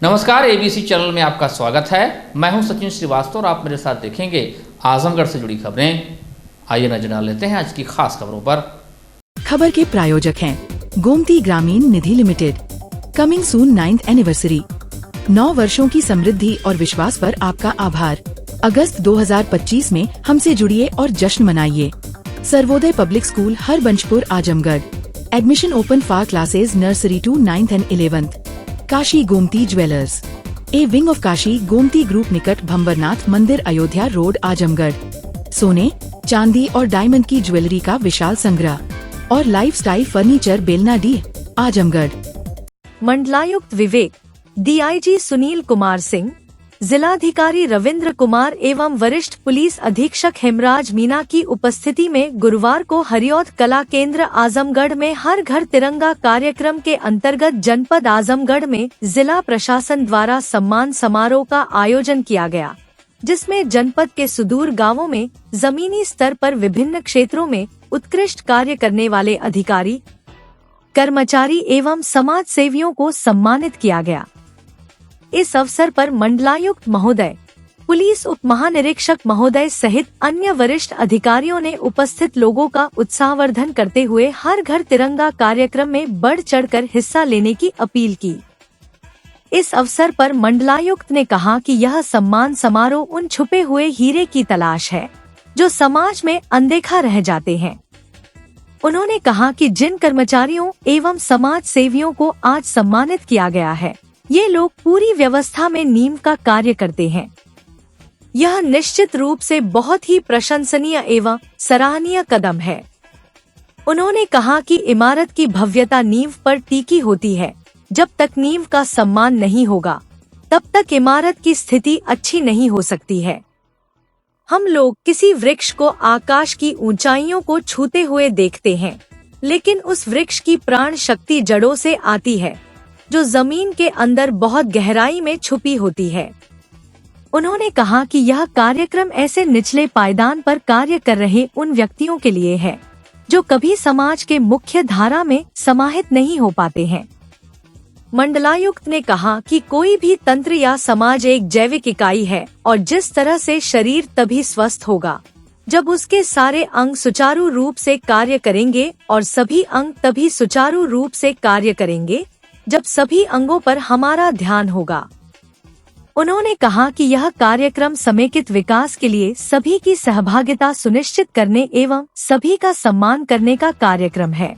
नमस्कार, ABC channel में आपका स्वागत है। मैं हूं सचिन श्रीवास्तव और आप मेरे साथ देखेंगे आजमगढ़ से जुड़ी खबरें। आइए नजर डाल लेते हैं आज की खास खबरों पर। खबर के प्रायोजक हैं Gomti Gramin Nidhi Limited. Coming soon 9th anniversary. 9 वर्षों की समृद्धि और विश्वास पर आपका आभार। अगस्त 2025 में हमसे जुड़िए और जश्न मनाइए। Sarvodaya Public School Harbanshpur Azamgarh. Admission open for classes nursery to 9th and 11th। Kashi Gomti Jewellers, a wing of Kashi Gomti Group निकट भंवरनाथ मंदिर अयोध्या रोड आजमगढ़। सोने, चांदी और डायमंड की ज्वेलरी का विशाल संग्रह और लाइफस्टाइल फर्नीचर बेलनाडी आजमगढ़। मंडलायुक्त विवेक, डीआईजी सुनील कुमार सिंह, जिलाधिकारी रविंद्र कुमार एवं वरिष्ठ पुलिस अधीक्षक हेमराज मीना की उपस्थिति में गुरुवार को हरिऔध कला केंद्र आजमगढ़ में हर घर तिरंगा कार्यक्रम के अंतर्गत जनपद आजमगढ़ में जिला प्रशासन द्वारा सम्मान समारोह का आयोजन किया गया, जिसमें जनपद के सुदूर गांवों में जमीनी स्तर पर विभिन्न क्षेत्रों में उत्कृष्ट कार्य करने वाले अधिकारी, कर्मचारी एवं समाज सेवियों को सम्मानित किया गया। इस अवसर पर मंडलायुक्त महोदय, पुलिस उप महानिरीक्षक महोदय सहित अन्य वरिष्ठ अधिकारियों ने उपस्थित लोगों का उत्साहवर्धन करते हुए हर घर तिरंगा कार्यक्रम में बढ़ चढ़कर हिस्सा लेने की अपील की। इस अवसर पर मंडलायुक्त ने कहा कि यह सम्मान समारोह उन छुपे हुए हीरे की तलाश है जो समाज में अनदेखा रह जाते हैं। उन्होंने कहा कि जिन कर्मचारियों एवं समाज सेवियों को आज सम्मानित किया गया है, ये लोग पूरी व्यवस्था में नींव का कार्य करते हैं। यह निश्चित रूप से बहुत ही प्रशंसनीय एवं सराहनीय कदम है। उन्होंने कहा कि इमारत की भव्यता नींव पर टिकी होती है। जब तक नींव का सम्मान नहीं होगा, तब तक इमारत की स्थिति अच्छी नहीं हो सकती है। हम लोग किसी वृक्ष को आकाश की ऊंचाइयों को छूते हुए देखते हैं, लेकिन उस वृक्ष की प्राण शक्ति जड़ों से आती है, जो जमीन के अंदर बहुत गहराई में छुपी होती है। उन्होंने कहा कि यह कार्यक्रम ऐसे निचले पायदान पर कार्य कर रहे उन व्यक्तियों के लिए है जो कभी समाज के मुख्य धारा में समाहित नहीं हो पाते हैं। मंडलायुक्त ने कहा कि कोई भी तंत्र या समाज एक जैविक इकाई है और जिस तरह से शरीर तभी स्वस्थ होगा जब उसके सारे अंग सुचारू रूप से कार्य करेंगे, और सभी अंग तभी सुचारू रूप से कार्य करेंगे जब सभी अंगों पर हमारा ध्यान होगा। उन्होंने कहा कि यह कार्यक्रम समेकित विकास के लिए सभी की सहभागिता सुनिश्चित करने एवं सभी का सम्मान करने का कार्यक्रम है।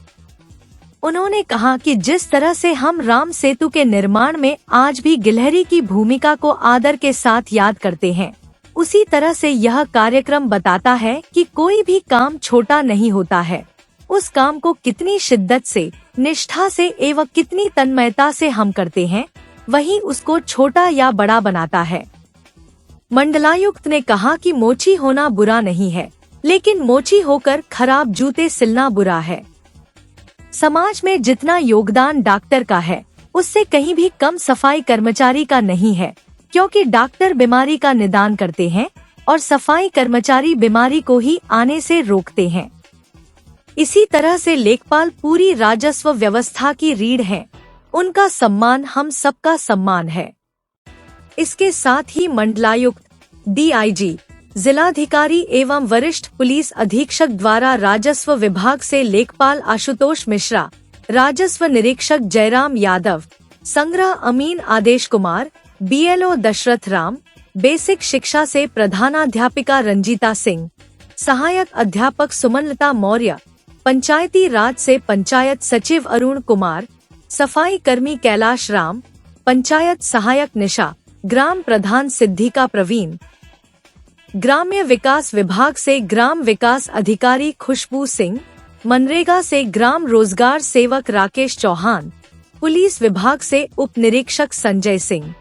उन्होंने कहा कि जिस तरह से हम राम सेतु के निर्माण में आज भी गिलहरी की भूमिका को आदर के साथ याद करते हैं, उसी तरह से यह कार्यक्रम बताता है कि कोई भी काम छोटा नहीं होता है। उस काम को कितनी शिद्दत से, निष्ठा से एवं कितनी तन्मयता से हम करते हैं, वही उसको छोटा या बड़ा बनाता है। मंडलायुक्त ने कहा कि मोची होना बुरा नहीं है, लेकिन मोची होकर खराब जूते सिलना बुरा है। समाज में जितना योगदान डॉक्टर का है, उससे कहीं भी कम सफाई कर्मचारी का नहीं है, क्योंकि डॉक्टर बीमारी का निदान करते हैं और सफाई कर्मचारी बीमारी को ही आने से रोकते हैं। इसी तरह से लेखपाल पूरी राजस्व व्यवस्था की रीढ़ हैं। उनका सम्मान हम सबका सम्मान है। इसके साथ ही मंडलायुक्त, डीआईजी, जिलाधिकारी एवं वरिष्ठ पुलिस अधीक्षक द्वारा राजस्व विभाग से लेखपाल आशुतोष मिश्रा, राजस्व निरीक्षक जयराम यादव, संग्रह अमीन आदेश कुमार, बीएलओ दशरथ राम, बेसिक शिक्षा से प्रधानाध्यापिका रंजीता सिंह, सहायक अध्यापक सुमनलता मौर्य, पंचायती राज से पंचायत सचिव अरुण कुमार, सफाई कर्मी कैलाश राम, पंचायत सहायक निशा, ग्राम प्रधान सिद्धिका प्रवीण, ग्राम्य विकास विभाग से ग्राम विकास अधिकारी खुशबू सिंह, मनरेगा से ग्राम रोजगार सेवक राकेश चौहान, पुलिस विभाग से उप निरीक्षक संजय सिंह,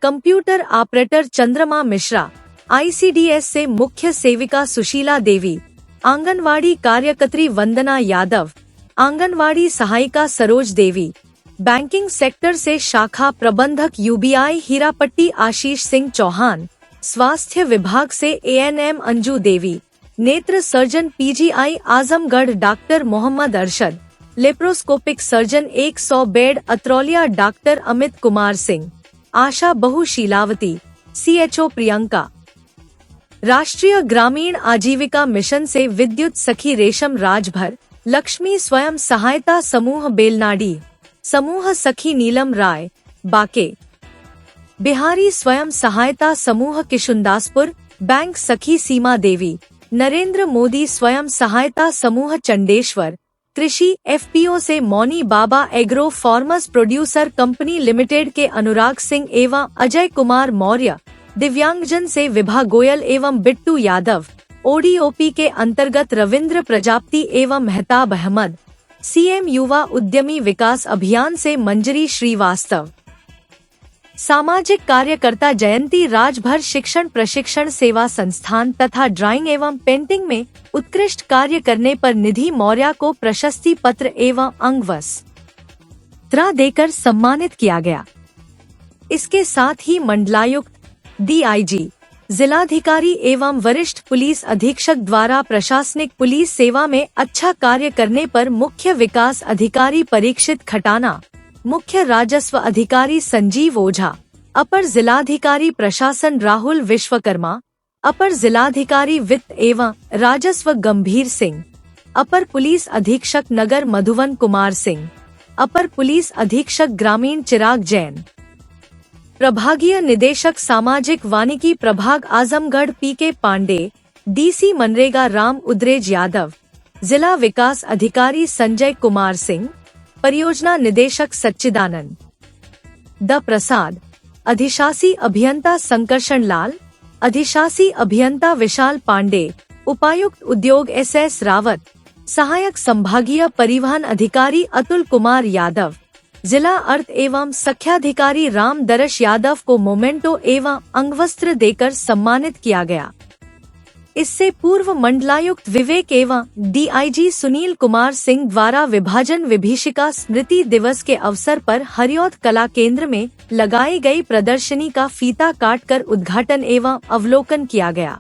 कंप्यूटर ऑपरेटर चंद्रमा मिश्रा, आईसीडीएस से मुख्य सेविका सुशीला देवी, आंगनवाड़ी कार्यकर्त्री वंदना यादव, आंगनवाड़ी सहायिका सरोज देवी, बैंकिंग सेक्टर से शाखा प्रबंधक यूबीआई हीरापट्टी आशीष सिंह चौहान, स्वास्थ्य विभाग से एएनएम अंजू देवी, नेत्र surgeon PGI Azamgarh doctor Mohammad Arshad, laparoscopic surgeon 100 bed Atraulia doctor Amit Kumar Singh, Asha बहु शीलावती, CHO प्रियंका। राष्ट्रीय ग्रामीण आजीविका मिशन से विद्युत सखी रेशम राजभर, लक्ष्मी स्वयं सहायता समूह बेलनाडी, समूह सखी नीलम राय, बाके, बिहारी स्वयं सहायता समूह किशुनदासपुर, बैंक सखी सीमा देवी, नरेंद्र मोदी स्वयं सहायता समूह चंडेश्वर, कृषि FPO से Mauni Baba agro farmers producer company limited के अनुराग सिंह एवं अजय कुमार मौर्य, दिव्यांगजन से विभा गोयल एवं बिट्टू यादव, ODOP के अंतर्गत रविंद्र प्रजापति एवं मेहताब अहमद, CM युवा उद्यमी विकास अभियान से मंजरी श्रीवास्तव। सामाजिक कार्यकर्ता जयंती राजभर शिक्षण प्रशिक्षण सेवा संस्थान तथा ड्राइंग एवं पेंटिंग में उत्कृष्ट कार्य करने पर निधि मौर्य को प्रशस्ति पत्र एवं अंगवस्त्र देकर सम्मानित किया गया। इसके साथ ही मंडलायुक्त, DIG, जिलाधिकारी एवं वरिष्ठ पुलिस अधीक्षक द्वारा प्रशासनिक पुलिस सेवा में अच्छा कार्य करने पर मुख्य विकास अधिकारी परीक्षित खटाना, मुख्य राजस्व अधिकारी संजीव ओझा, अपर जिलाधिकारी प्रशासन राहुल विश्वकर्मा, अपर जिलाधिकारी वित्त एवं राजस्व गंभीर सिंह, अपर पुलिस अधीक्षक नगर मधुवन कुमार सिंह, अपर पुलिस अधीक्षक ग्रामीण चिराग जैन, प्रभागीय निदेशक सामाजिक वानिकी प्रभाग आजमगढ़ PK पांडे, DC मनरेगा राम उद्रेज यादव, जिला विकास अधिकारी संजय कुमार सिंह, परियोजना निदेशक सच्चिदानंद द प्रसाद, अधिशासी अभियंता संकर्षण लाल, अधिशासी अभियंता विशाल पांडे, उपायुक्त उद्योग SS रावत, सहायक संभागीय परिवहन अधिकारी अतुल कुमार यादव, जिला अर्थ एवं सख्याधिकारी राम दरश यादव को मोमेंटो एवं अंगवस्त्र देकर सम्मानित किया गया। इससे पूर्व मंडलायुक्त विवेक एवं DIG सुनील कुमार सिंह द्वारा विभाजन विभीषिका स्मृति दिवस के अवसर पर हरिऔध कला केंद्र में लगाई गई प्रदर्शनी का फीता काटकर उद्घाटन एवं अवलोकन किया गया।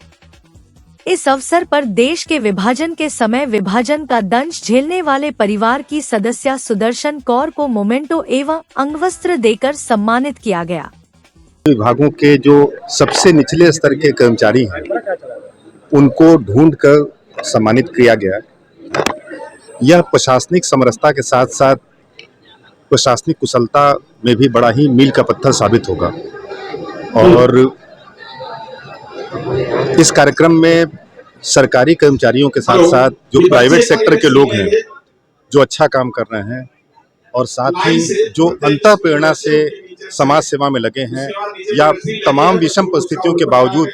इस अवसर पर देश के विभाजन के समय विभाजन का दंश झेलने वाले परिवार की सदस्य सुदर्शन कौर को मोमेंटो एवं अंगवस्त्र देकर सम्मानित किया गया। विभागों के जो सबसे निचले स्तर के कर्मचारी हैं उनको ढूंढकर सम्मानित किया गया। यह प्रशासनिक समरसता के साथ साथ प्रशासनिक कुशलता में भी बड़ा ही मील का पत्थर साबित होगा। और इस कार्यक्रम में सरकारी कर्मचारियों के साथ साथ जो प्राइवेट सेक्टर के लोग हैं जो अच्छा काम कर रहे हैं और साथ ही जो अंतःप्रेरणा से समाज सेवा में लगे हैं या तमाम विषम परिस्थितियों के बावजूद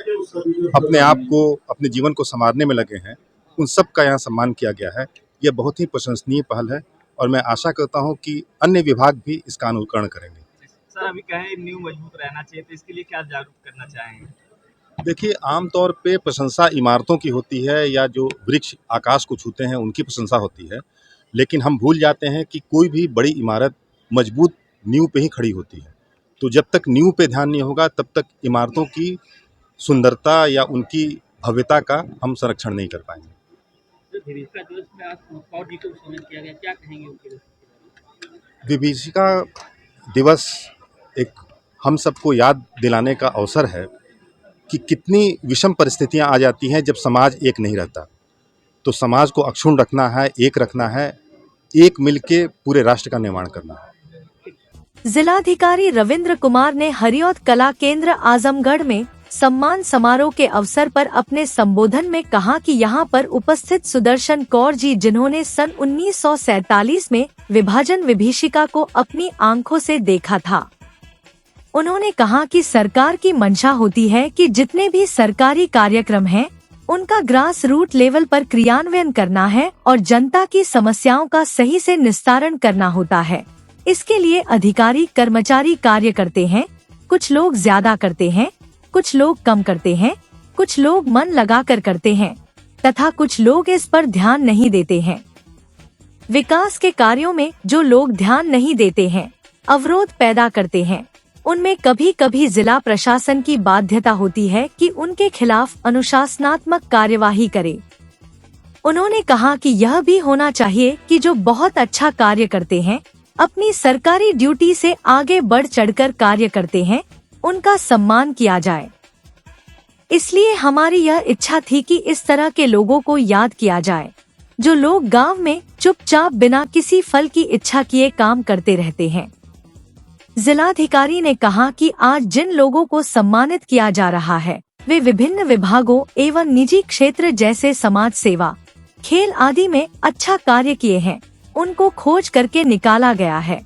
अपने आप को, अपने जीवन को संवारने में लगे हैं, उन सब का यहाँ सम्मान किया गया है। यह बहुत ही प्रशंसनीय पहल है और मैं आशा करता हूँ कि अन्य विभाग भी इसका अनुकरण करेंगे। सर, अभी कहें नींव मजबूत रहना चाहिए, तो इसके लिए क्या जागरूक करना चाहेंगे? देखिए, आमतौर पे प्रशंसा इमारतों की होती है या जो वृक्ष आकाश को छूते हैं उनकी प्रशंसा होती है, लेकिन हम भूल जाते हैं कि कोई भी बड़ी इमारत मजबूत नींव पे ही खड़ी होती है। तो जब तक नींव पे ध्यान नहीं होगा तब तक इमारतों की सुंदरता या उनकी भव्यता का हम संरक्षण नहीं कर पाएंगे। विभीषिका दिवस एक हम सबको याद दिलाने का अवसर है कि कितनी विषम परिस्थितियां आ जाती हैं जब समाज एक नहीं रहता। तो समाज को अक्षुण्ण रखना है, एक रखना है, एक मिलके पूरे राष्ट्र का निर्माण करना है। जिलाधिकारी रविंद्र कुमार ने हरिऔध कला केंद्र आजमगढ़ में सम्मान समारोह के अवसर पर अपने संबोधन में कहा कि यहां पर उपस्थित सुदर्शन कौर जी, जिन्होंने सन 1947 में विभाजन विभीषिका को अपनी आंखों से देखा था, उन्होंने कहा कि सरकार की मंशा होती है कि जितने भी सरकारी कार्यक्रम हैं, उनका ग्रास रूट लेवल पर क्रियान्वयन करना है और जनता की समस्याओं का सही से निस्तारण करना होता है। इसके लिए अधिकारी कर्मचारी कार्य करते हैं, कुछ लोग ज्यादा करते हैं, कुछ लोग कम करते हैं, कुछ लोग मन लगाकर करते हैं तथा कुछ लोग इस पर ध्यान नहीं देते हैं। विकास के कार्यों में जो लोग ध्यान नहीं देते हैं, अवरोध पैदा करते हैं, उनमें कभी कभी जिला प्रशासन की बाध्यता होती है कि उनके खिलाफ अनुशासनात्मक कार्यवाही करे। उन्होंने कहा कि यह भी होना चाहिए कि जो बहुत अच्छा कार्य करते हैं, अपनी सरकारी ड्यूटी से आगे बढ़ चढ़कर कार्य करते हैं, उनका सम्मान किया जाए। इसलिए हमारी यह इच्छा थी कि इस तरह के लोगों को याद किया जाए, जो लोग गांव में चुपचाप बिना किसी फल की इच्छा किए काम करते रहते हैं। जिलाधिकारी ने कहा कि आज जिन लोगों को सम्मानित किया जा रहा है, वे विभिन्न विभागों एवं निजी क्षेत्र जैसे समाज सेवा, खेल आदि में अच्छा कार्य किए हैं, उनको खोज करके निकाला गया है।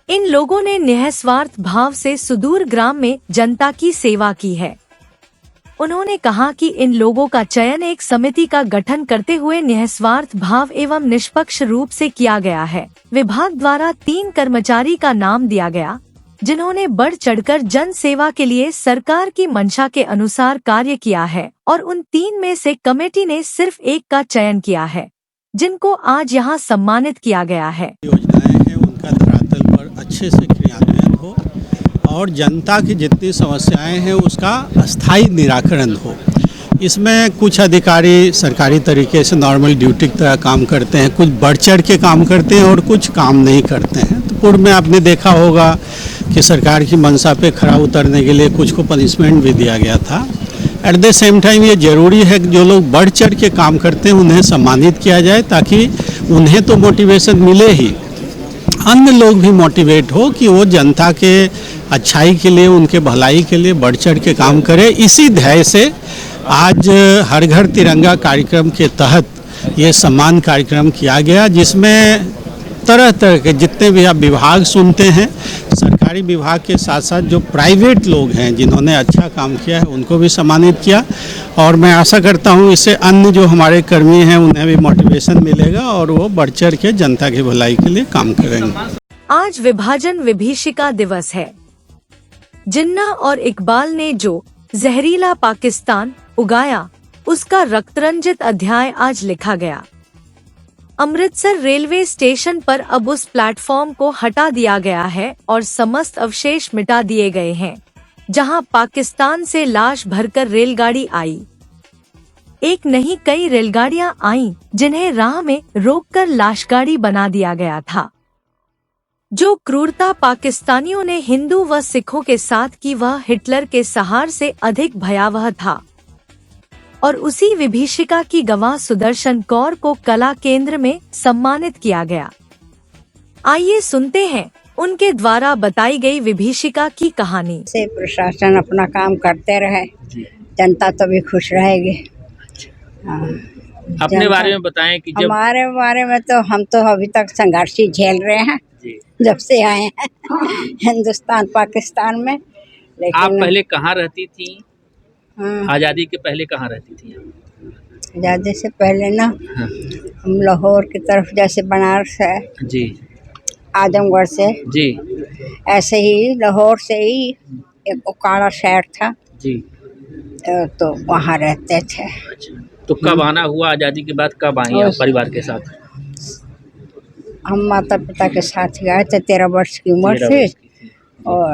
इन लोगों ने निःस्वार्थ भाव से सुदूर ग्राम में जनता की सेवा की है। उन्होंने कहा कि इन लोगों का चयन एक समिति का गठन करते हुए निःस्वार्थ भाव एवं निष्पक्ष रूप से किया गया है। विभाग द्वारा 3 कर्मचारी का नाम दिया गया, जिन्होंने बढ़ चढ़कर जन सेवा के लिए सरकार की मंशा के अनुसार कार्य किया है, और उन 3 में से कमेटी ने सिर्फ 1 का चयन किया है, जिनको आज यहाँ सम्मानित किया गया है। योजनाएं हैं उनका धरातल पर अच्छे से क्रियान्वयन हो और जनता की जितनी समस्याएं हैं उसका अस्थायी निराकरण हो। इसमें कुछ अधिकारी सरकारी तरीके से नॉर्मल ड्यूटी की तरह काम करते हैं, कुछ बढ़ चढ़ के काम करते हैं और कुछ काम नहीं करते हैं। तो पूर्व में आपने देखा होगा कि सरकार की मंशा पे खरा उतरने के लिए कुछ को पनिशमेंट भी दिया गया था। एट द सेम टाइम ये जरूरी है कि जो लोग बढ़ चढ़ के काम करते हैं उन्हें सम्मानित किया जाए, ताकि उन्हें तो मोटिवेशन मिले ही, अन्य लोग भी मोटिवेट हो कि वो जनता के अच्छाई के लिए, उनके भलाई के लिए बढ़ चढ़ के काम करे। इसी ध्येय से आज हर घर तिरंगा कार्यक्रम के तहत ये सम्मान कार्यक्रम किया गया, जिसमें तरह तरह के जितने भी आप विभाग सुनते हैं, सरकारी विभाग के साथ साथ जो प्राइवेट लोग हैं जिन्होंने अच्छा काम किया है उनको भी सम्मानित किया। और मैं आशा करता हूं इससे अन्य जो हमारे कर्मी हैं उन्हें भी मोटिवेशन मिलेगा और वो बढ़ चढ़ के जनता की भलाई के लिए काम करेंगे। आज विभाजन विभीषिका दिवस है। जिन्ना और इकबाल ने जो जहरीला पाकिस्तान उगाया, उसका रक्तरंजित अध्याय आज लिखा गया। अमृतसर रेलवे स्टेशन पर अब उस प्लेटफॉर्म को हटा दिया गया है और समस्त अवशेष मिटा दिए गए हैं, जहां पाकिस्तान से लाश भरकर रेलगाड़ी आई। एक नहीं कई रेलगाड़ियां आईं, जिन्हें राह में रोककर लाशगाड़ी बना दिया गया था। जो क्रूरता पाकिस्तानियों ने हिंदू व सिखों के साथ की, वह हिटलर के सहार से अधिक भयावह था। और उसी विभीषिका की गवाह सुदर्शन कौर को कला केंद्र में सम्मानित किया गया। आइए सुनते हैं उनके द्वारा बताई गई विभीषिका की कहानी। से प्रशासन अपना काम करते रहे, जनता तो भी खुश रहेगी। अपने बारे में बताएं कि जब हमारे बारे में तो हम तो अभी तक संघर्ष ही झेल रहे हैं जब से आए हैं हिंदुस्तान पाकिस्तान में। लेकिन आप पहले कहाँ रहती थी? आज़ादी के पहले कहाँ रहती थी? आज़ादी से पहले ना हम लाहौर की तरफ, जैसे बनारस है जी, आजमगढ़ से जी, ऐसे ही लाहौर से ही एक उकाड़ा शहर था जी, तो वहाँ रहते थे। अच्छा, तो कब आना हुआ आज़ादी के बाद? कब आई आप परिवार के साथ? हम माता पिता के साथ ही आए थे, 13 वर्ष की उम्र 13 थी। वर्ष की थी। और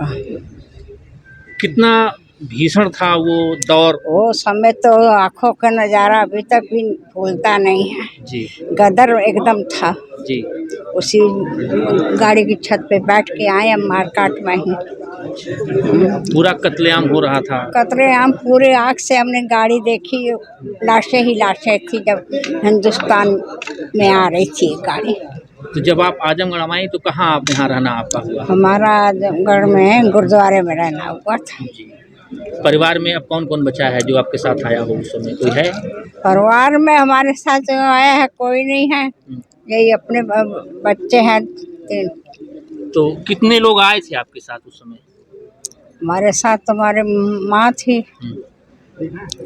कितना भीषण था वो दौर? वो समय तो आंखों का नज़ारा अभी तक भी भूलता नहीं है। जी गदर एकदम था। जी, उसी गाड़ी की छत पे बैठ के आए हम मारकाट में ही। पूरा कत्लेआम हो रहा था। कतरेआम पूरे आँख से हमने गाड़ी देखी, लाशें ही लाशें थी जब हिंदुस्तान में आ रही थी ये गाड़ी। तो जब आप आजमगढ़ आई तो कहाँ आप यहाँ रहना आपका हुआ? हमारा आजमगढ़ में गुरुद्वारे में रहना हुआ था। परिवार में अब कौन कौन बचा है जो आपके साथ आया हो उस समय? कोई है परिवार में हमारे साथ जो आया है? कोई नहीं है, यही अपने बच्चे हैं 3। तो कितने लोग आए थे आपके साथ उस समय? हमारे साथ तुम्हारे माँ थी।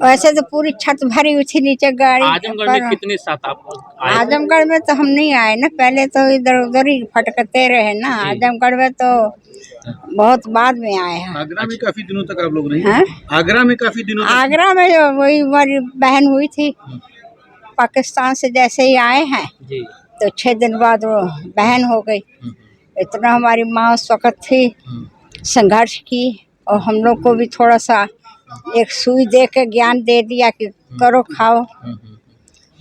वैसे तो पूरी छत भरी हुई थी नीचे गाड़ी। आजमगढ़ में कितने साथ आप आए? आजमगढ़ में तो हम नहीं आए ना, पहले तो इधर उधर ही भटकते रहे ना। आजमगढ़ में तो बहुत बाद में आए हैं। आगरा में काफी दिनों तक आप लोग रहे हैं? आगरा में काफी दिनों तक? आगरा में जो वही हमारी बहन हुई थी, पाकिस्तान से जैसे ही आए हैं जी, तो 6 दिन बाद वो बहन हो गई। इतना हमारी माँ उस वक़्त थी, संघर्ष की, और हम लोग को भी थोड़ा सा एक सुई दे के ज्ञान दे दिया कि करो खाओ।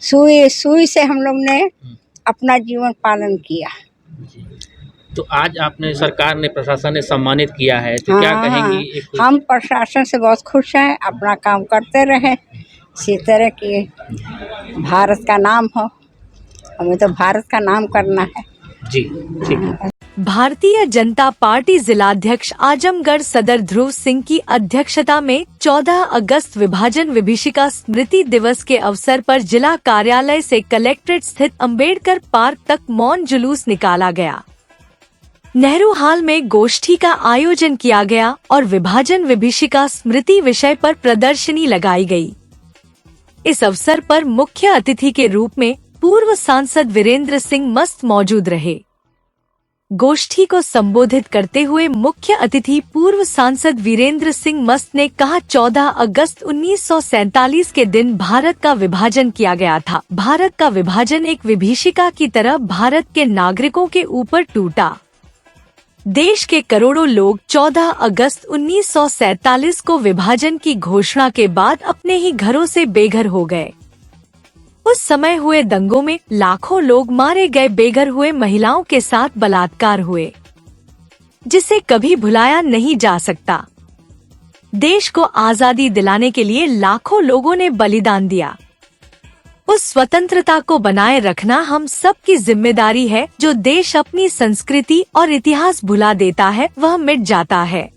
सुई सुई से हम लोग ने अपना जीवन पालन किया। तो आज आपने सरकार ने प्रशासन ने सम्मानित किया है तो क्या कहेंगी? हम प्रशासन से बहुत खुश हैं, अपना काम करते रहे इसी तरह की भारत का नाम हो, हमें तो भारत का नाम करना है। जी ठीक है। भारतीय जनता पार्टी जिलाध्यक्ष आजमगढ़ सदर ध्रुव सिंह की अध्यक्षता में 14 अगस्त विभाजन विभीषिका स्मृति दिवस के अवसर पर जिला कार्यालय से कलेक्ट्रेट स्थित अंबेडकर पार्क तक मौन जुलूस निकाला गया। नेहरू हाल में गोष्ठी का आयोजन किया गया और विभाजन विभीषिका स्मृति विषय पर प्रदर्शनी लगाई गई। इस अवसर पर मुख्य अतिथि के रूप में पूर्व सांसद वीरेंद्र सिंह मस्त मौजूद रहे। गोष्ठी को संबोधित करते हुए मुख्य अतिथि पूर्व सांसद वीरेंद्र सिंह मस्त ने कहा, 14 अगस्त 1947 के दिन भारत का विभाजन किया गया था। भारत का विभाजन एक विभीषिका की तरह भारत के नागरिकों के ऊपर टूटा। देश के करोड़ों लोग 14 अगस्त 1947 को विभाजन की घोषणा के बाद अपने ही घरों से बेघर हो गए। उस समय हुए दंगों में लाखों लोग मारे गए, बेघर हुए, महिलाओं के साथ बलात्कार हुए, जिसे कभी भुलाया नहीं जा सकता। देश को आजादी दिलाने के लिए लाखों लोगों ने बलिदान दिया। उस स्वतंत्रता को बनाए रखना हम सब की जिम्मेदारी है। जो देश अपनी संस्कृति और इतिहास भुला देता है वह मिट जाता है।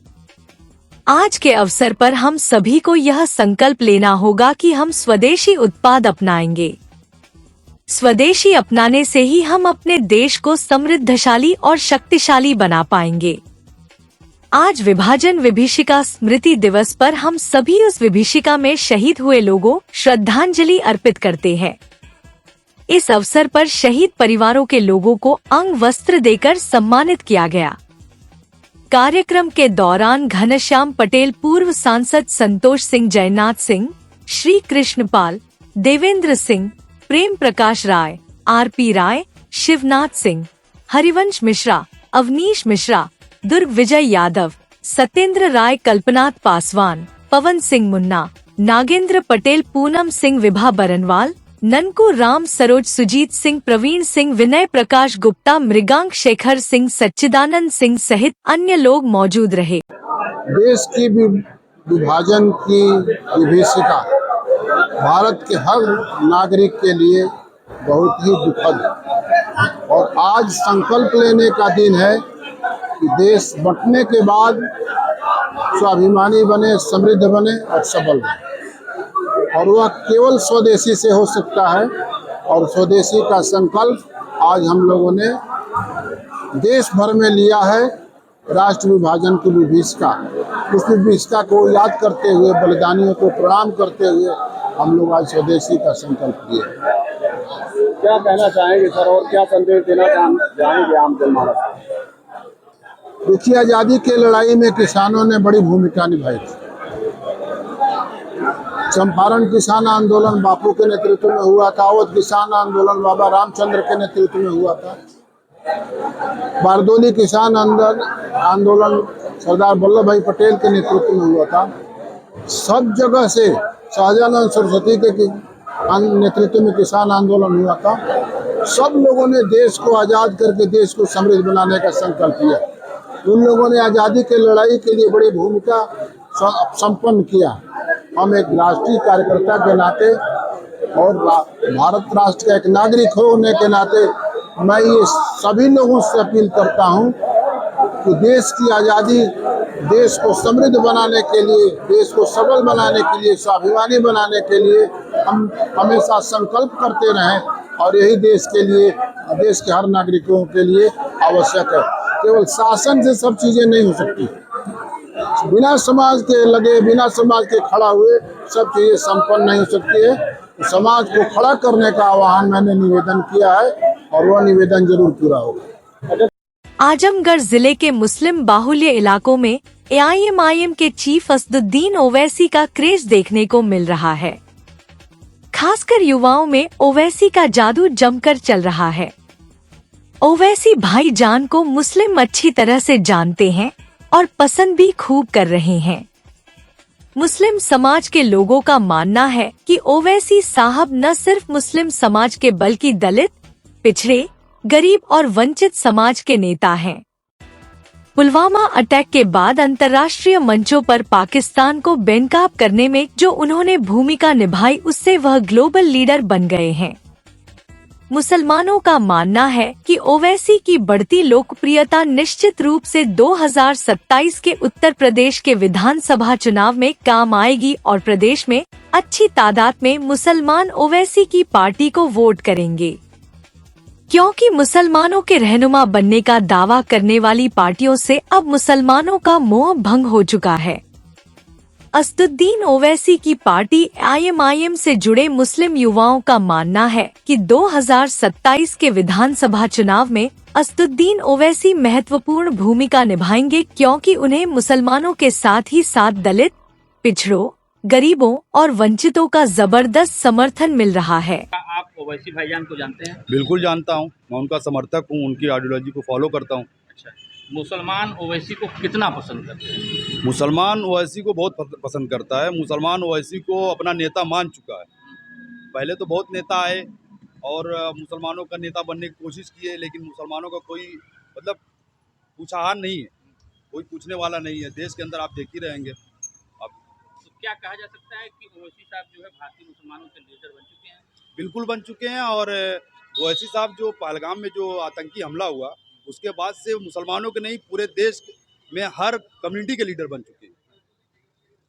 आज के अवसर पर हम सभी को यह संकल्प लेना होगा कि हम स्वदेशी उत्पाद अपनाएंगे। स्वदेशी अपनाने से ही हम अपने देश को समृद्धशाली और शक्तिशाली बना पाएंगे। आज विभाजन विभीषिका स्मृति दिवस पर हम सभी उस विभीषिका में शहीद हुए लोगों श्रद्धांजलि अर्पित करते हैं। इस अवसर पर शहीद परिवारों के लोगों को अंग वस्त्र देकर सम्मानित किया गया। कार्यक्रम के दौरान घनश्याम पटेल, पूर्व सांसद संतोष सिंह, जयनाथ सिंह, श्री कृष्णपाल, देवेंद्र सिंह, प्रेम प्रकाश राय, आरपी राय, शिवनाथ सिंह, हरिवंश मिश्रा, अवनीश मिश्रा, दुर्ग विजय यादव, सत्येंद्र राय, कल्पनाथ पासवान, पवन सिंह मुन्ना, नागेंद्र पटेल, पूनम सिंह, विभा बरनवाल, ननकू राम, सरोज, सुजीत सिंह, प्रवीण सिंह, विनय प्रकाश गुप्ता, मृगांक शेखर सिंह, सच्चिदानंद सिंह सहित अन्य लोग मौजूद रहे। देश की विभाजन की विभीषिका भारत के हर नागरिक के लिए बहुत ही दुखद है और आज संकल्प लेने का दिन है कि देश बंटने के बाद स्वाभिमानी बने, समृद्ध बने और सबल बने, और वह केवल स्वदेशी से हो सकता है। और स्वदेशी का संकल्प आज हम लोगों ने देश भर में लिया है। राष्ट्र विभाजन की विभीषिका, उस विभीषिका को याद करते हुए, बलिदानियों को प्रणाम करते हुए हम लोग आज स्वदेशी का संकल्प लिए। क्या कहना चाहेंगे सर और क्या संदेश देना चाहेंगे आम जनमानस को? देखिए, आज़ादी की लड़ाई में किसानों ने बड़ी भूमिका निभाई थी। चंपारण किसान आंदोलन बापू के नेतृत्व में हुआ था, अवध किसान आंदोलन बाबा रामचंद्र के नेतृत्व में हुआ था, बारदोली किसान आंदोलन सरदार वल्लभ भाई पटेल के नेतृत्व में हुआ था। सब जगह से शाहजानंद सरस्वती के नेतृत्व में किसान आंदोलन हुआ था। सब लोगों ने देश को आज़ाद करके देश को समृद्ध बनाने का संकल्प लिया। उन लोगों ने आज़ादी की लड़ाई के लिए बड़ी भूमिका संपन्न किया। हम एक राष्ट्रीय कार्यकर्ता के नाते और भारत राष्ट्र का एक नागरिक होने के नाते मैं ये सभी लोगों से अपील करता हूँ कि देश की आज़ादी, देश को समृद्ध बनाने के लिए, देश को सबल बनाने के लिए, स्वाभिमानी बनाने के लिए हम हमेशा संकल्प करते रहें और यही देश के लिए, देश के हर नागरिकों के लिए आवश्यक है। केवल शासन से सब चीज़ें नहीं हो सकती। बिना समाज के लगे, बिना समाज के खड़ा हुए सब चीज़ें संपन्न नहीं हो सकती है। तो समाज को खड़ा करने का आह्वान मैंने निवेदन किया है और वह निवेदन जरूर पूरा होगा। आजमगढ़ जिले के मुस्लिम बाहुल्य इलाकों में AIMIM के चीफ असदुद्दीन ओवैसी का क्रेज देखने को मिल रहा है। खासकर युवाओं में ओवैसी का जादू जमकर चल रहा है। ओवैसी भाईजान को मुस्लिम अच्छी तरह से जानते हैं और पसंद भी खूब कर रहे हैं। मुस्लिम समाज के लोगों का मानना है कि ओवैसी साहब न सिर्फ मुस्लिम समाज के बल्कि दलित, पिछड़े, गरीब और वंचित समाज के नेता हैं। पुलवामा अटैक के बाद अंतर्राष्ट्रीय मंचों पर पाकिस्तान को बेनकाब करने में जो उन्होंने भूमिका निभाई, उससे वह ग्लोबल लीडर बन गए हैं। मुसलमानों का मानना है कि ओवैसी की बढ़ती लोकप्रियता निश्चित रूप से 2027 के उत्तर प्रदेश के विधानसभा चुनाव में काम आएगी और प्रदेश में अच्छी तादाद में मुसलमान ओवैसी की पार्टी को वोट करेंगे, क्योंकि मुसलमानों के रहनुमा बनने का दावा करने वाली पार्टियों से अब मुसलमानों का मोह भंग हो चुका है। असदुद्दीन ओवैसी की पार्टी IMIM से जुड़े मुस्लिम युवाओं का मानना है कि 2027 के विधानसभा चुनाव में असदुद्दीन ओवैसी महत्वपूर्ण भूमिका निभाएंगे, क्योंकि उन्हें मुसलमानों के साथ ही साथ दलित, पिछड़ों, गरीबों और वंचितों का जबरदस्त समर्थन मिल रहा है। आप ओवैसी भाईजान को जानते हैं? बिल्कुल जानता हूँ, मैं उनका समर्थक हूँ, उनकी आइडियोलॉजी को फॉलो करता हूँ। अच्छा, मुसलमान ओवैसी को कितना पसंद करते हैं? मुसलमान ओवैसी को बहुत पसंद करता है। मुसलमान ओवैसी को अपना नेता मान चुका है। पहले तो बहुत नेता आए और मुसलमानों का नेता बनने की कोशिश किए, लेकिन मुसलमानों का कोई मतलब पूछाहार नहीं है, कोई पूछने वाला नहीं है। देश के अंदर आप देख ही रहेंगे। अब तो क्या कहा जा सकता है कि ओवैसी साहब जो है भारतीय मुसलमानों के लीडर बन चुके हैं? बिल्कुल बन चुके हैं। और ओवैसी साहब जो पहलगाम में जो आतंकी हमला हुआ, उसके बाद से मुसलमानों के नहीं पूरे देश में हर कम्युनिटी के लीडर बन चुके हैं।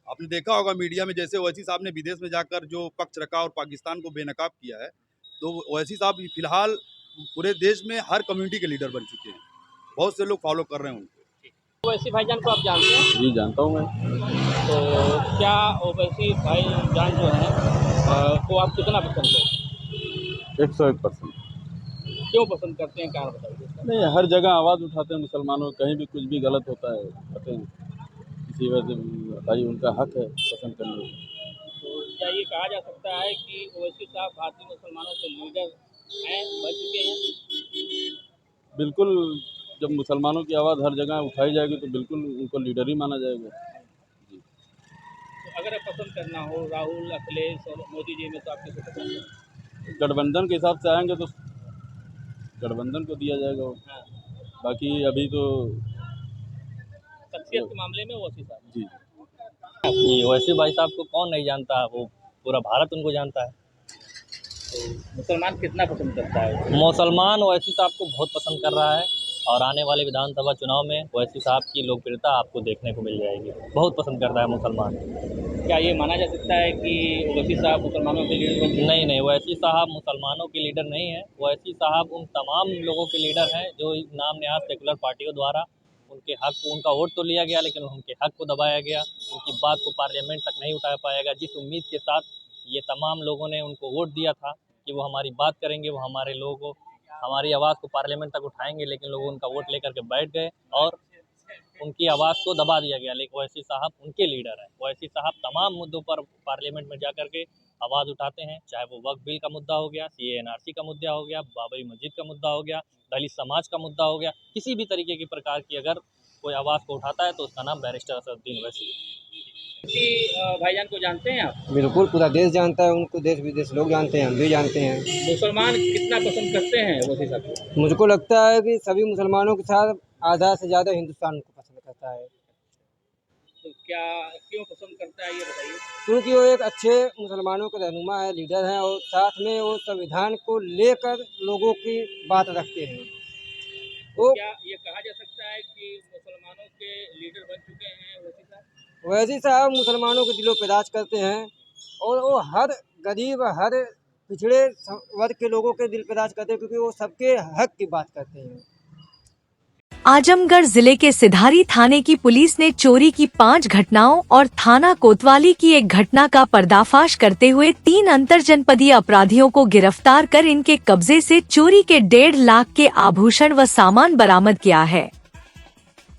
आपने देखा होगा मीडिया में, जैसे ओवैसी साहब ने विदेश में जाकर जो पक्ष रखा और पाकिस्तान को बेनकाब किया है, तो ओवैसी साहब फिलहाल पूरे देश में हर कम्युनिटी के लीडर बन चुके हैं। बहुत से लोग फॉलो कर रहे हैं उनको। ओवैसी भाईजान को आप जानते हैं? जी जानता हूँ मैं। तो क्या ओवैसी भाईजान जो है को आप कितना पसंद करते हैं? 101%। क्यों पसंद करते हैं, कारण बताइए। नहीं, हर जगह आवाज़ उठाते हैं मुसलमानों, कहीं भी कुछ भी गलत होता है कहते हैं, इसी वजह से भाई उनका हक है पसंद करने का। तो क्या ये कहा जा सकता है कि ओवैसी साहब भारतीय मुसलमानों के लीडर हैं, बन चुके हैं? बिल्कुल, जब मुसलमानों की आवाज़ हर जगह उठाई जाएगी तो बिल्कुल उनको लीडर ही माना जाएगा। तो अगर पसंद करना हो राहुल, अखिलेश और मोदी जी में, तो आप किसे पसंद करें? गठबंधन के हिसाब से आएंगे तो गठबंधन को दिया जाएगा वो। हाँ, बाकी अभी तो शख्सियत के मामले में ओवैसी साहब। जी ओवैसी भाई साहब को कौन नहीं जानता है, वो पूरा भारत उनको जानता है। तो मुसलमान कितना पसंद करता है? मुसलमान ओवैसी साहब को बहुत पसंद कर रहा है और आने वाले विधानसभा चुनाव में ओवैसी साहब की लोकप्रियता आपको देखने को मिल जाएगी। बहुत पसंद करता है मुसलमान। क्या ये माना जा सकता है कि ओवैसी साहब मुसलमानों के लीडर बन चुके हैं? नहीं, ओवैसी साहब मुसलमानों के लीडर नहीं है। ओवैसी साहब उन तमाम लोगों के लीडर हैं जो नाम नहाज सेकुलर पार्टियों द्वारा उनके हक को, उनका वोट तो लिया गया लेकिन उनके हक को दबाया गया, उनकी बात को पार्लियामेंट तक नहीं उठा पाएगा। जिस उम्मीद के साथ ये तमाम लोगों ने उनको वोट दिया था कि वो हमारी बात करेंगे, वो हमारे लोगों को, हमारी आवाज़ को पार्लियामेंट तक उठाएंगे, लेकिन लोग उनका वोट लेकर के बैठ गए और उनकी आवाज़ को दबा दिया गया। लेकिन ओवैसी साहब उनके लीडर हैं। ओवैसी साहब तमाम मुद्दों पर पार्लियामेंट में जा कर के आवाज़ उठाते हैं, चाहे वो वक्फ बिल का मुद्दा हो गया, CA/NRC का मुद्दा हो गया, बाबरी मस्जिद का मुद्दा हो गया, दलित समाज का मुद्दा हो गया, किसी भी तरीके की प्रकार की अगर कोई आवाज़ को उठाता है तो उसका नाम बैरिस्टर असदुद्दीन ओवैसी है। भाईजान को जानते हैं आप? बिल्कुल, पूरा देश जानता है उनको, देश विदेश लोग जानते हैं, हम भी जानते हैं। मुसलमान कितना पसंद करते हैं ओवैसी साहब को? मुझको लगता है कि सभी मुसलमानों के साथ आधा से ज़्यादा हिंदुस्तान को पसंद करता है। तो क्या क्यों पसंद करता है ये बताइए। क्योंकि वो एक अच्छे मुसलमानों के रहनुमा है, लीडर हैं और साथ में वो संविधान को लेकर लोगों की बात रखते हैं। वो क्या ये कहा जा सकता है कि मुसलमानों के लीडर बन चुके हैं ओवैसी साहब? ओवैसी साहब मुसलमानों के दिलों पे राज करते हैं और वो हर गरीब, हर पिछड़े वर्ग के लोगों के दिल पे राज करते हैं, क्योंकि वो सबके हक की बात करते हैं। आजमगढ़ जिले के सिधारी थाने की पुलिस ने चोरी की 5 घटनाओं और थाना कोतवाली की एक घटना का पर्दाफाश करते हुए 3 अंतरजनपदीय अपराधियों को गिरफ्तार कर इनके कब्जे से चोरी के 1.5 लाख के आभूषण व सामान बरामद किया है।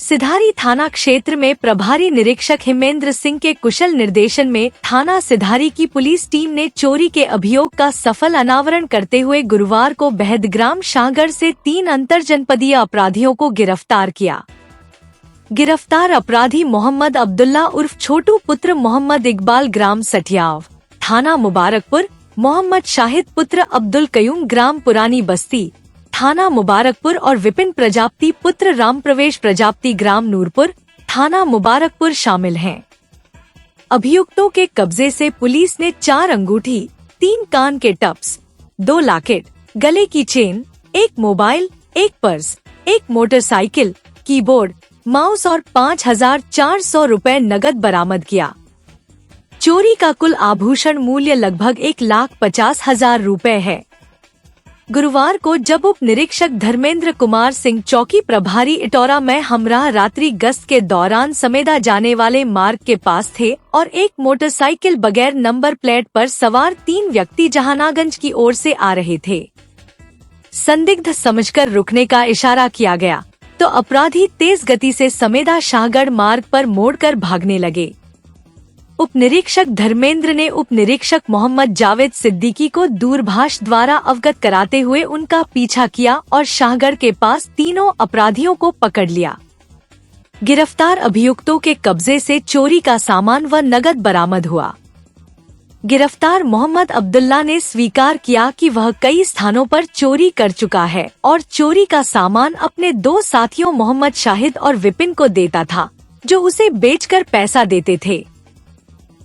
सिधारी थाना क्षेत्र में प्रभारी निरीक्षक हिमेंद्र सिंह के कुशल निर्देशन में थाना सिधारी की पुलिस टीम ने चोरी के अभियोग का सफल अनावरण करते हुए गुरुवार को बहदग्राम शाहगढ़ से 3 अंतरजनपदीय अपराधियों को गिरफ्तार किया। गिरफ्तार अपराधी मोहम्मद अब्दुल्ला उर्फ छोटू पुत्र मोहम्मद इकबाल ग्राम सठियाव थाना मुबारकपुर, मोहम्मद शाहिद पुत्र अब्दुल कयूम ग्राम पुरानी बस्ती थाना मुबारकपुर और विपिन प्रजापति पुत्र राम प्रवेश प्रजापति ग्राम नूरपुर थाना मुबारकपुर शामिल हैं। अभियुक्तों के कब्जे से पुलिस ने 4 अंगूठी, 3 कान के टप्स, 2 लॉकेट, गले की chain, 1 mobile, 1 purse, 1 motorcycle, keyboard, mouse और 5,400 रुपए नगद बरामद किया। चोरी का कुल आभूषण मूल्य लगभग 1,50,000 रुपए है। गुरुवार को जब उप निरीक्षक धर्मेंद्र कुमार सिंह चौकी प्रभारी इटौरा में हमराह रात्रि गश्त के दौरान समेदा जाने वाले मार्ग के पास थे और एक मोटरसाइकिल बगैर नंबर प्लेट पर सवार 3 व्यक्ति जहानागंज की ओर से आ रहे थे। संदिग्ध समझकर रुकने का इशारा किया गया तो अपराधी तेज गति से समेदा शाहगढ़ मार्ग पर मोड़कर भागने लगे। उप निरीक्षक धर्मेंद्र ने उप निरीक्षक मोहम्मद जावेद सिद्दीकी को दूरभाष द्वारा अवगत कराते हुए उनका पीछा किया और शाहगढ़ के पास तीनों अपराधियों को पकड़ लिया। गिरफ्तार अभियुक्तों के कब्जे से चोरी का सामान व नगद बरामद हुआ। गिरफ्तार मोहम्मद अब्दुल्ला ने स्वीकार किया कि वह कई स्थानों पर चोरी कर चुका है और चोरी का सामान अपने 2 साथियों मोहम्मद शाहिद और विपिन को देता था, जो उसे बेचकर पैसा देते थे।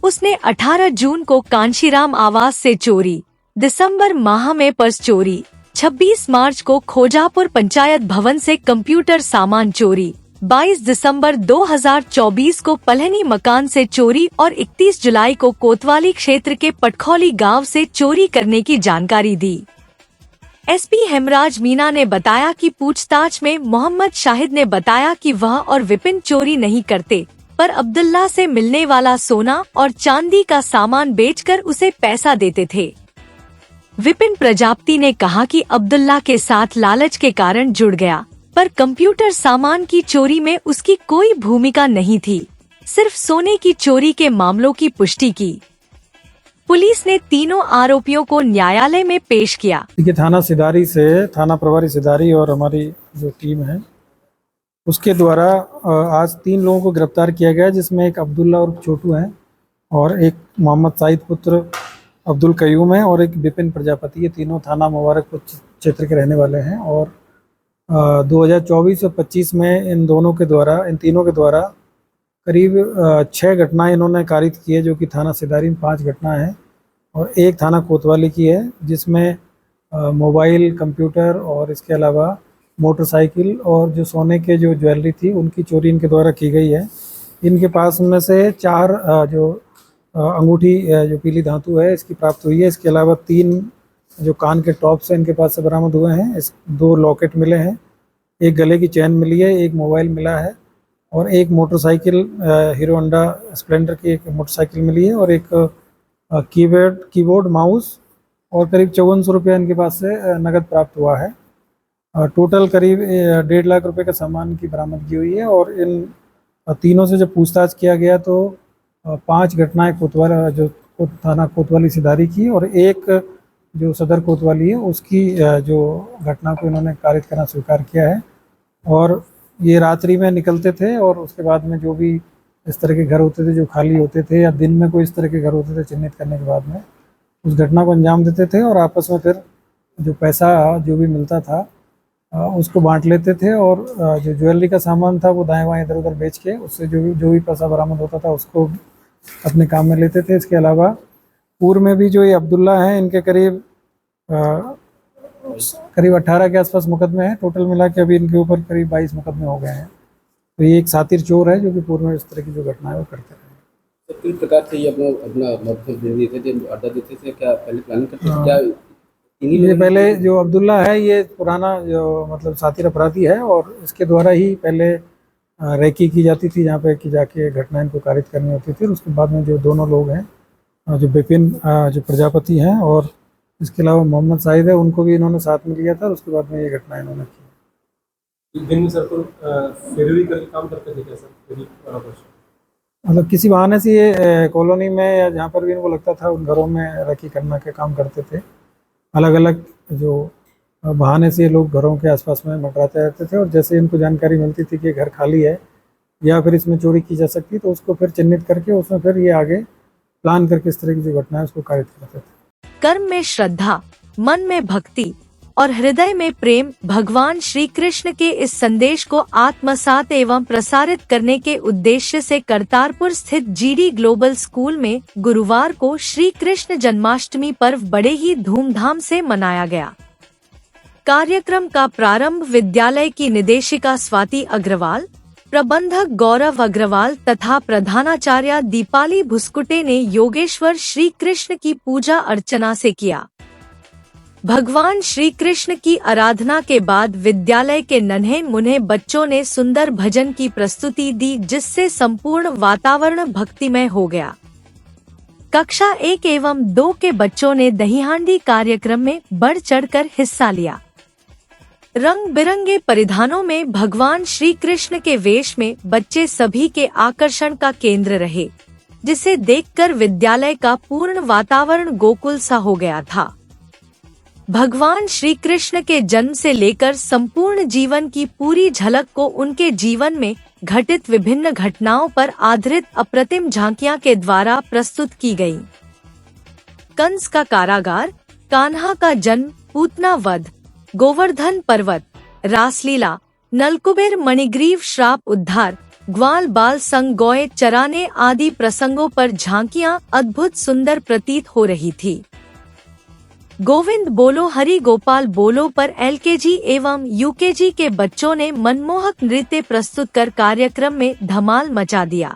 उसने 18 जून को कांशीराम आवास से चोरी, दिसंबर माह में पर्स चोरी, 26 मार्च को खोजापुर पंचायत भवन से कंप्यूटर सामान चोरी, 22 दिसंबर 2024 को पलहनी मकान से चोरी और 31 जुलाई को कोतवाली क्षेत्र के पटखौली गांव से चोरी करने की जानकारी दी। एसपी हेमराज मीना ने बताया कि पूछताछ में मोहम्मद शाहिद ने बताया कि वह और विपिन चोरी नहीं करते, पर अब्दुल्ला से मिलने वाला सोना और चांदी का सामान बेचकर उसे पैसा देते थे। विपिन प्रजापति ने कहा कि अब्दुल्ला के साथ लालच के कारण जुड़ गया, पर कंप्यूटर सामान की चोरी में उसकी कोई भूमिका नहीं थी, सिर्फ सोने की चोरी के मामलों की पुष्टि की। पुलिस ने तीनों आरोपियों को न्यायालय में पेश किया। थाना सिदारी से थाना प्रभारी सिदारी और हमारी जो टीम है उसके द्वारा आज 3 लोगों को गिरफ्तार किया गया, जिसमें एक अब्दुल्ला और छोटू हैं और एक मोहम्मद साइद पुत्र अब्दुल कयूम है और एक विपिन प्रजापति। ये तीनों थाना मुबारकपुर क्षेत्र के रहने वाले हैं और 2024 और 25 में इन तीनों के द्वारा करीब 6 घटनाएं इन्होंने कारित की है, जो कि थाना सिदारी में 5 घटनाएं हैं और एक थाना कोतवाली की है, जिसमें मोबाइल, कंप्यूटर और इसके अलावा मोटरसाइकिल और जो सोने के जो ज्वेलरी थी उनकी चोरी इनके द्वारा की गई है। इनके पास में से 4 जो अंगूठी जो पीली धातु है इसकी प्राप्त हुई है। इसके अलावा 3 जो कान के टॉप्स हैं इनके पास से बरामद हुए हैं। 2 लॉकेट मिले हैं, एक गले की चेन मिली है, एक मोबाइल मिला है और एक मोटरसाइकिल हीरो होंडा स्प्लेंडर की एक मोटरसाइकिल मिली है और एक कीबोर्ड, माउस और करीब 5400 रुपया इनके पास से नगद प्राप्त हुआ है। टोटल करीब 1.5 लाख रुपए का सामान की बरामदगी हुई है और इन तीनों से जब पूछताछ किया गया तो 5 घटनाएं थाना कोतवाली सिदारी की और एक जो सदर कोतवाली है उसकी जो घटना को इन्होंने कारित करना स्वीकार किया है। और ये रात्रि में निकलते थे और उसके बाद में जो भी इस तरह के घर होते थे जो खाली होते थे या दिन में कोई इस तरह के घर होते थे चिन्हित करने के बाद में उस घटना को अंजाम देते थे और आपस में फिर जो पैसा जो भी मिलता था उसको बांट लेते थे और जो ज्वेलरी का सामान था वो दाएं बाएं इधर उधर बेच के उससे जो भी पैसा बरामद होता था उसको अपने काम में लेते थे। इसके अलावा पूर्व में भी जो ये अब्दुल्ला हैं इनके करीब 18 के आसपास मुकदमे हैं। टोटल मिला के अभी इनके ऊपर करीब 22 मुकदमे हो गए हैं। तो ये एक सातिर चोर है जो कि पूर्व में इस तरह की जो घटना है वो करते रहे। किस प्रकार से ये अपना अड्डा देते थे, क्या पहले प्लानिंग करते थे? क्या ये पहले जो अब्दुल्ला है ये पुराना जो मतलब सातिर अपराधी है और इसके द्वारा ही पहले रेकी की जाती थी जहाँ पे कि जाके घटना इनको कारित करनी होती थी। और उसके बाद में जो दोनों लोग हैं जो विपिन जो प्रजापति हैं और इसके अलावा मोहम्मद साहिद है उनको भी इन्होंने साथ में लिया था और उसके बाद में ये घटना इन्होंने की। दिन में सर तो फेरी करके काम करते थे क्या सर? मतलब किसी बहाने से ये कॉलोनी में या जहाँ पर भी इनको लगता था उन घरों में रेकी करना के काम करते थे। अलग अलग जो बहाने से ये लोग घरों के आसपास में मंडराते रहते थे और जैसे इनको जानकारी मिलती थी कि घर खाली है या फिर इसमें चोरी की जा सकती है, तो उसको फिर चिन्हित करके उसमें फिर ये आगे प्लान करके इस तरह की जो घटना है उसको कारित करते थे। कर्म में श्रद्धा, मन में भक्ति और हृदय में प्रेम भगवान श्री कृष्ण के इस संदेश को आत्मसात एवं प्रसारित करने के उद्देश्य से करतारपुर स्थित जीडी ग्लोबल स्कूल में गुरुवार को श्री कृष्ण जन्माष्टमी पर्व बड़े ही धूमधाम से मनाया गया। कार्यक्रम का प्रारंभ विद्यालय की निदेशिका स्वाति अग्रवाल, प्रबंधक गौरव अग्रवाल तथा प्रधानाचार्य दीपाली भुस्कुटे ने योगेश्वर श्री कृष्ण की पूजा अर्चना से किया। भगवान श्री कृष्ण की आराधना के बाद विद्यालय के नन्हे मुन्ने बच्चों ने सुंदर भजन की प्रस्तुति दी, जिससे संपूर्ण वातावरण भक्तिमय हो गया। कक्षा 1 एवं 2 के बच्चों ने दहीहांडी कार्यक्रम में बढ़ चढ़कर हिस्सा लिया। रंग बिरंगे परिधानों में भगवान श्री कृष्ण के वेश में बच्चे सभी के आकर्षण का केंद्र रहे, जिसे देखकर विद्यालय का पूर्ण वातावरण गोकुल सा हो गया था। भगवान श्री कृष्ण के जन्म से लेकर संपूर्ण जीवन की पूरी झलक को उनके जीवन में घटित विभिन्न घटनाओं पर आधारित अप्रतिम झांकियां के द्वारा प्रस्तुत की गयी। कंस का कारागार, कान्हा का जन्म, पूतना वध, गोवर्धन पर्वत, रासलीला, नलकुबेर मणिग्रीव श्राप उद्धार, ग्वाल बाल संग गौए चराने आदि प्रसंगों पर झांकियां अद्भुत सुंदर प्रतीत हो रही थी। गोविंद बोलो हरि गोपाल बोलो पर एलकेजी एवं यूकेजी के बच्चों ने मनमोहक नृत्य प्रस्तुत कर कार्यक्रम में धमाल मचा दिया।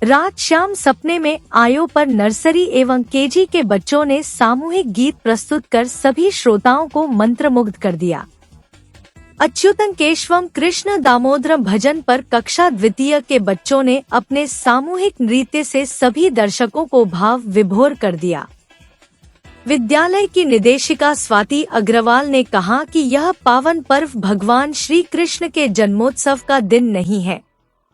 रात शाम सपने में आयो पर नर्सरी एवं केजी के बच्चों ने सामूहिक गीत प्रस्तुत कर सभी श्रोताओं को मंत्रमुग्ध कर दिया। अच्युतं केशवम कृष्ण दामोदरम भजन पर कक्षा द्वितीय के बच्चों ने अपने सामूहिक नृत्य से सभी दर्शकों को भाव विभोर कर दिया। विद्यालय की निदेशिका स्वाति अग्रवाल ने कहा कि यह पावन पर्व भगवान श्री कृष्ण के जन्मोत्सव का दिन नहीं है,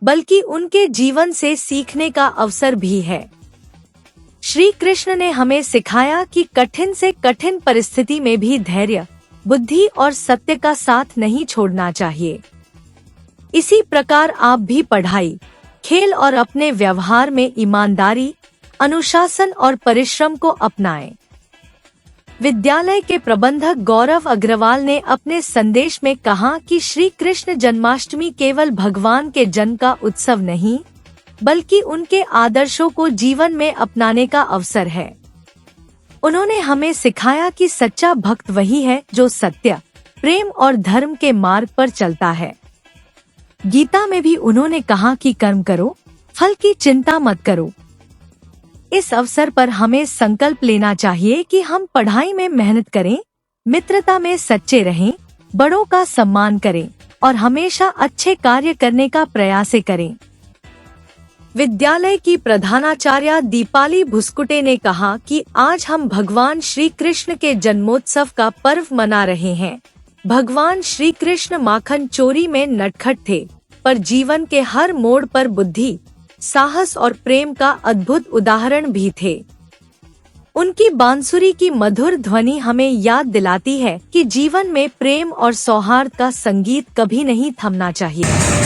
बल्कि उनके जीवन से सीखने का अवसर भी है। श्री कृष्ण ने हमें सिखाया कि कठिन से कठिन परिस्थिति में भी धैर्य, बुद्धि और सत्य का साथ नहीं छोड़ना चाहिए। इसी प्रकार आप भी पढ़ाई, खेल और अपने व्यवहार में ईमानदारी, अनुशासन और परिश्रम को अपनाएं। विद्यालय के प्रबंधक गौरव अग्रवाल ने अपने संदेश में कहा कि श्री कृष्ण जन्माष्टमी केवल भगवान के जन्म का उत्सव नहीं, बल्कि उनके आदर्शों को जीवन में अपनाने का अवसर है। उन्होंने हमें सिखाया कि सच्चा भक्त वही है जो सत्य, प्रेम और धर्म के मार्ग पर चलता है। गीता में भी उन्होंने कहा कि कर्म करो, फल की चिंता मत करो। इस अवसर पर हमें संकल्प लेना चाहिए कि हम पढ़ाई में मेहनत करें, मित्रता में सच्चे रहें, बड़ों का सम्मान करें और हमेशा अच्छे कार्य करने का प्रयास करें। विद्यालय की प्रधानाचार्य दीपाली भुस्कुटे ने कहा कि आज हम भगवान श्री कृष्ण के जन्मोत्सव का पर्व मना रहे हैं। भगवान श्री कृष्ण माखन चोरी में नटखट थे, पर जीवन के हर मोड़ पर बुद्धि, साहस और प्रेम का अद्भुत उदाहरण भी थे। उनकी बांसुरी की मधुर ध्वनि हमें याद दिलाती है कि जीवन में प्रेम और सौहार्द का संगीत कभी नहीं थमना चाहिए।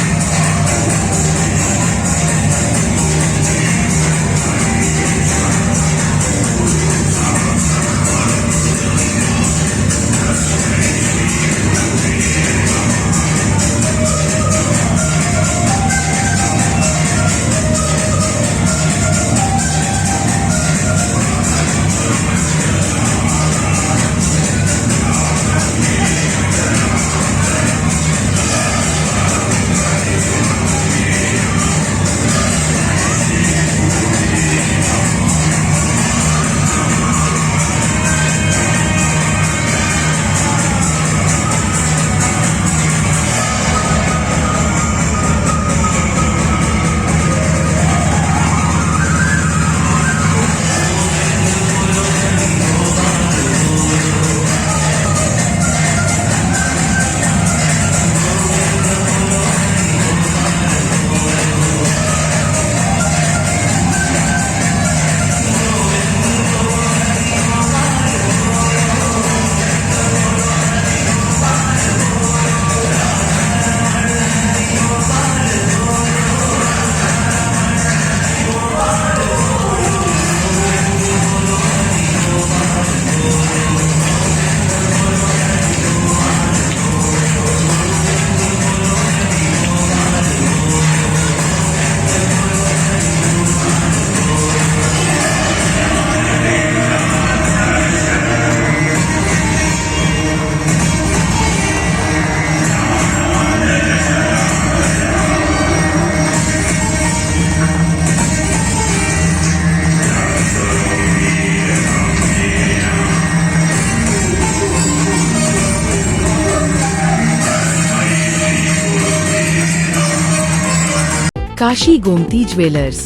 Kashi Gomti Jewellers,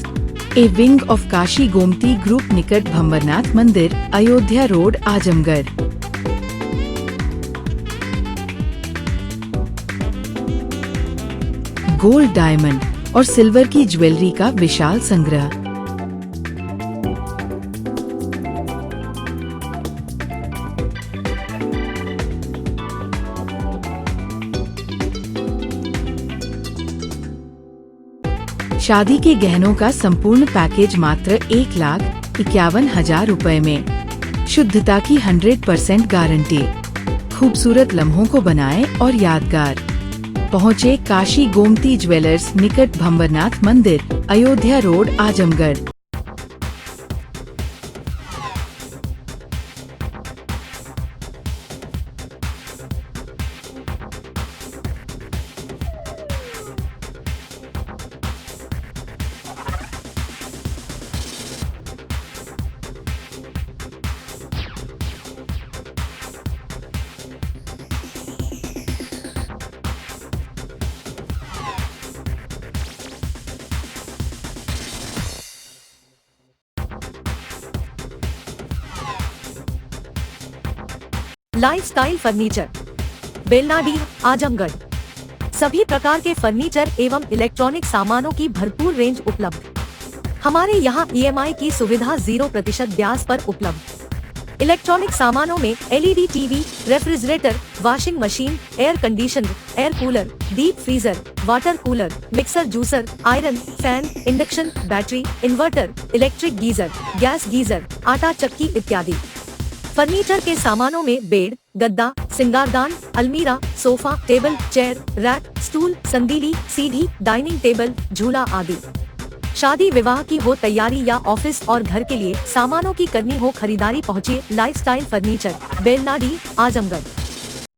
a wing of Kashi Gomti Group, निकट भंवरनाथ मंदिर, Ayodhya road, Azamgarh. Gold, diamond और सिल्वर की ज्वेलरी का विशाल संग्रह। शादी के गहनों का संपूर्ण पैकेज मात्र 1,51,000 रुपए में। शुद्धता की 100% गारंटी। खूबसूरत लम्हों को बनाएं और यादगार। पहुँचे काशी गोमती ज्वेलर्स, निकट भंवरनाथ मंदिर, Ayodhya road, Azamgarh. Lifestyle furniture, Belnadi, Azamgarh. सभी प्रकार के फर्नीचर एवं इलेक्ट्रॉनिक सामानों की भरपूर रेंज उपलब्ध। हमारे यहाँ EMI की सुविधा 0% ब्याज पर उपलब्ध। इलेक्ट्रॉनिक सामानों में LED TV, refrigerator, washing machine, air conditioner, air cooler, deep freezer, water cooler, mixer juicer, iron, fan, induction, battery, inverter, electric geyser, gas geyser, आटा चक्की इत्यादि। फर्नीचर के सामानों में बेड, गद्दा, सिंगारदान, अलमीरा, sofa, table, chair, rack, stool, संदीली, सीढ़ी, डाइनिंग टेबल, झूला आदि। शादी विवाह की हो तैयारी या ऑफिस और घर के लिए सामानों की करनी हो खरीदारी, पहुँचिए लाइफस्टाइल फर्नीचर, बेलनाडी, आजमगढ़।